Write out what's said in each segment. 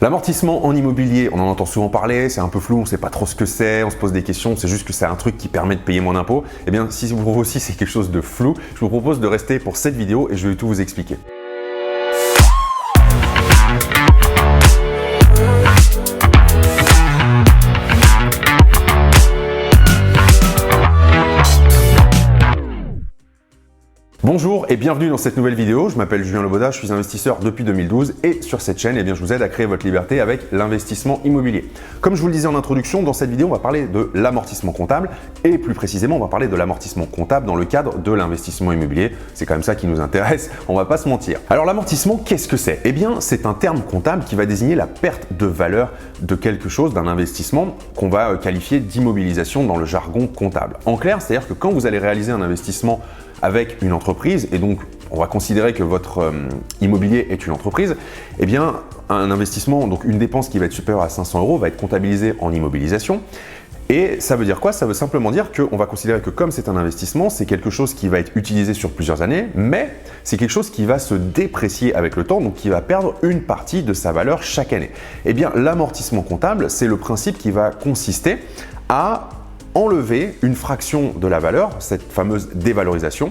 L'amortissement en immobilier, on en entend souvent parler, c'est un peu flou, on ne sait pas trop ce que c'est, on se pose des questions, c'est juste que c'est un truc qui permet de payer moins d'impôts. Eh bien, si vous aussi c'est quelque chose de flou, je vous propose de rester pour cette vidéo et je vais tout vous expliquer. Bonjour et bienvenue dans cette nouvelle vidéo. Je m'appelle Julien Loboda, je suis investisseur depuis 2012 et sur cette chaîne, je vous aide à créer votre liberté avec l'investissement immobilier. Comme je vous le disais en introduction, dans cette vidéo, on va parler de l'amortissement comptable et plus précisément, on va parler de l'amortissement comptable dans le cadre de l'investissement immobilier. C'est quand même ça qui nous intéresse, on va pas se mentir. Alors l'amortissement, qu'est-ce que c'est? Eh bien, c'est un terme comptable qui va désigner la perte de valeur de quelque chose, d'un investissement qu'on va qualifier d'immobilisation dans le jargon comptable. En clair, c'est-à-dire que quand vous allez réaliser un investissement avec une entreprise, et donc on va considérer que votre immobilier est une entreprise, eh bien un investissement, donc une dépense qui va être supérieure à 500 € va être comptabilisée en immobilisation. Et ça veut dire quoi? Ça veut simplement dire qu'on va considérer que comme c'est un investissement, c'est quelque chose qui va être utilisé sur plusieurs années, mais c'est quelque chose qui va se déprécier avec le temps, donc qui va perdre une partie de sa valeur chaque année. Eh bien l'amortissement comptable, c'est le principe qui va consister à enlever une fraction de la valeur, cette fameuse dévalorisation,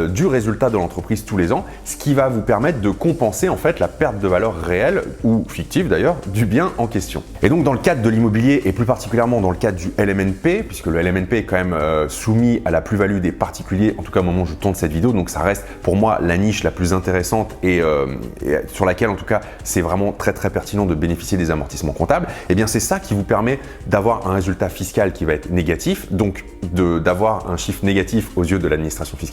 du résultat de l'entreprise tous les ans, ce qui va vous permettre de compenser en fait la perte de valeur réelle ou fictive d'ailleurs du bien en question. Et donc dans le cadre de l'immobilier et plus particulièrement dans le cadre du LMNP, puisque le LMNP est quand même soumis à la plus-value des particuliers, en tout cas au moment où je tourne cette vidéo, donc ça reste pour moi la niche la plus intéressante et sur laquelle en tout cas c'est vraiment très pertinent de bénéficier des amortissements comptables. Et bien c'est ça qui vous permet d'avoir un résultat fiscal qui va être négatif, donc d'avoir un chiffre négatif aux yeux de l'administration fiscale,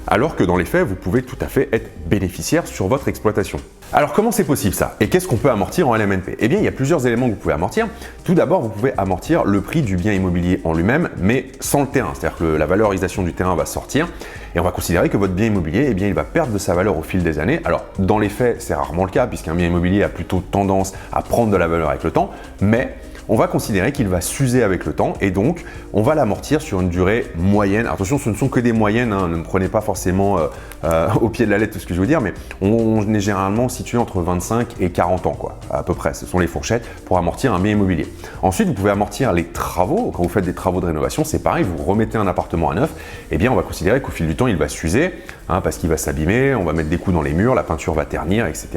alors que dans les faits, vous pouvez tout à fait être bénéficiaire sur votre exploitation. Alors comment c'est possible ça? Et qu'est-ce qu'on peut amortir en LMNP? Eh bien, il y a plusieurs éléments que vous pouvez amortir. Tout d'abord, vous pouvez amortir le prix du bien immobilier en lui-même, mais sans le terrain. C'est-à-dire que la valorisation du terrain va sortir et on va considérer que votre bien immobilier, eh bien, il va perdre de sa valeur au fil des années. Alors, dans les faits, c'est rarement le cas puisqu'un bien immobilier a plutôt tendance à prendre de la valeur avec le temps, mais on va considérer qu'il va s'user avec le temps et donc on va l'amortir sur une durée moyenne. Attention, ce ne sont que des moyennes, hein, ne me prenez pas forcément au pied de la lettre tout ce que je veux dire, mais on est généralement situé entre 25 et 40 ans, quoi, à peu près. Ce sont les fourchettes pour amortir un bien immobilier. Ensuite, vous pouvez amortir les travaux. Quand vous faites des travaux de rénovation, c'est pareil, vous remettez un appartement à neuf, eh bien on va considérer qu'au fil du temps, il va s'user, hein, parce qu'il va s'abîmer, on va mettre des coups dans les murs, la peinture va ternir, etc.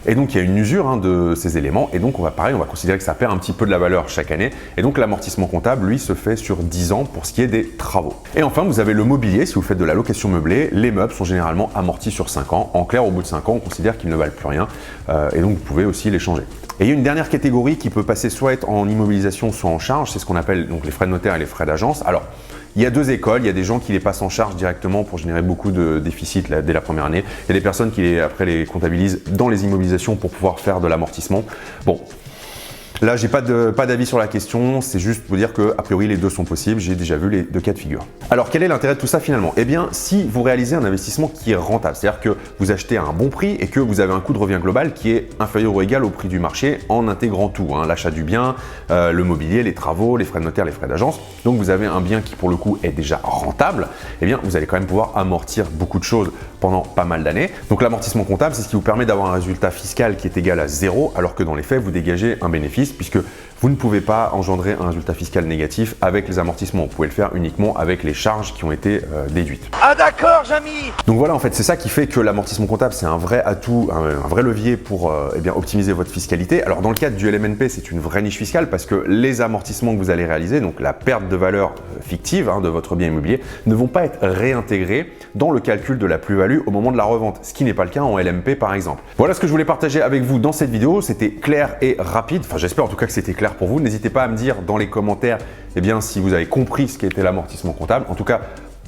Et donc il y a une usure, hein, de ces éléments, et donc on va considérer que ça perd un petit peu de la valeur chaque année. Et donc l'amortissement comptable, lui, se fait sur 10 ans pour ce qui est des travaux. Et enfin, vous avez le mobilier. Si vous faites de la location meublée, les meubles sont généralement amortis sur 5 ans. En clair, au bout de 5 ans, on considère qu'ils ne valent plus rien. Et donc, vous pouvez aussi les changer. Et il y a une dernière catégorie qui peut passer soit être en immobilisation, soit en charge. C'est ce qu'on appelle donc les frais de notaire et les frais d'agence. Alors, il y a deux écoles. Il y a des gens qui les passent en charge directement pour générer beaucoup de déficits dès la première année. Il y a des personnes qui après les comptabilisent dans les immobilisations pour pouvoir faire de l'amortissement. Bon. Là, j'ai pas d'avis sur la question, c'est juste pour dire que a priori les deux sont possibles, j'ai déjà vu les deux cas de figure. Alors quel est l'intérêt de tout ça finalement? Eh bien, si vous réalisez un investissement qui est rentable, c'est-à-dire que vous achetez à un bon prix et que vous avez un coût de revient global qui est inférieur ou égal au prix du marché en intégrant tout, hein, l'achat du bien, le mobilier, les travaux, les frais de notaire, les frais d'agence. Donc vous avez un bien qui pour le coup est déjà rentable, eh bien vous allez quand même pouvoir amortir beaucoup de choses pendant pas mal d'années. Donc l'amortissement comptable, c'est ce qui vous permet d'avoir un résultat fiscal qui est égal à 0, alors que dans les faits, vous dégagez un bénéfice puisque vous ne pouvez pas engendrer un résultat fiscal négatif avec les amortissements. Vous pouvez le faire uniquement avec les charges qui ont été déduites. Ah d'accord, Jamy! Donc voilà, en fait, c'est ça qui fait que l'amortissement comptable, c'est un vrai atout, un vrai levier pour optimiser votre fiscalité. Alors dans le cadre du LMNP, c'est une vraie niche fiscale parce que les amortissements que vous allez réaliser, donc la perte de valeur fictive, hein, de votre bien immobilier, ne vont pas être réintégrés dans le calcul de la plus-value au moment de la revente, ce qui n'est pas le cas en LMP par exemple. Voilà ce que je voulais partager avec vous dans cette vidéo. C'était clair et rapide. Enfin, j'espère en tout cas que c'était clair pour vous. N'hésitez pas à me dire dans les commentaires si vous avez compris ce qu'était l'amortissement comptable. En tout cas,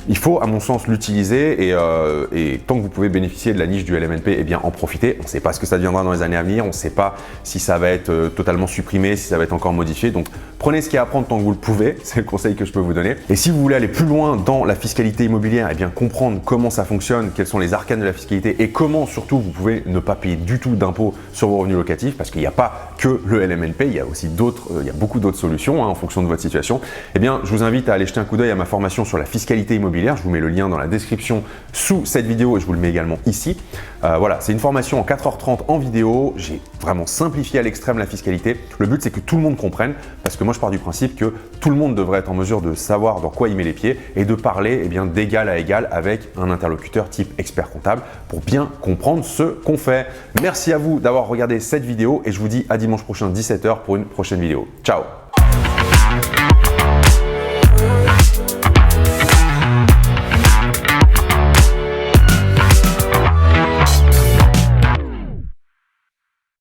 il faut, à mon sens, l'utiliser et tant que vous pouvez bénéficier de la niche du LMNP, eh bien en profiter. On ne sait pas ce que ça deviendra dans les années à venir, on ne sait pas si ça va être totalement supprimé, si ça va être encore modifié. Donc prenez ce qu'il y a à prendre tant que vous le pouvez, c'est le conseil que je peux vous donner. Et si vous voulez aller plus loin dans la fiscalité immobilière, eh bien comprendre comment ça fonctionne, quels sont les arcanes de la fiscalité et comment surtout vous pouvez ne pas payer du tout d'impôts sur vos revenus locatifs, parce qu'il n'y a pas que le LMNP, il y a aussi il y a beaucoup d'autres solutions, hein, en fonction de votre situation. Eh bien, je vous invite à aller jeter un coup d'œil à ma formation sur la fiscalité immobilière. Je vous mets le lien dans la description sous cette vidéo et je vous le mets également ici. Voilà, c'est une formation en 4h30 en vidéo. J'ai vraiment simplifier à l'extrême la fiscalité. Le but, c'est que tout le monde comprenne parce que moi, je pars du principe que tout le monde devrait être en mesure de savoir dans quoi il met les pieds et de parler d'égal à égal avec un interlocuteur type expert comptable pour bien comprendre ce qu'on fait. Merci à vous d'avoir regardé cette vidéo et je vous dis à dimanche prochain 17h pour une prochaine vidéo. Ciao!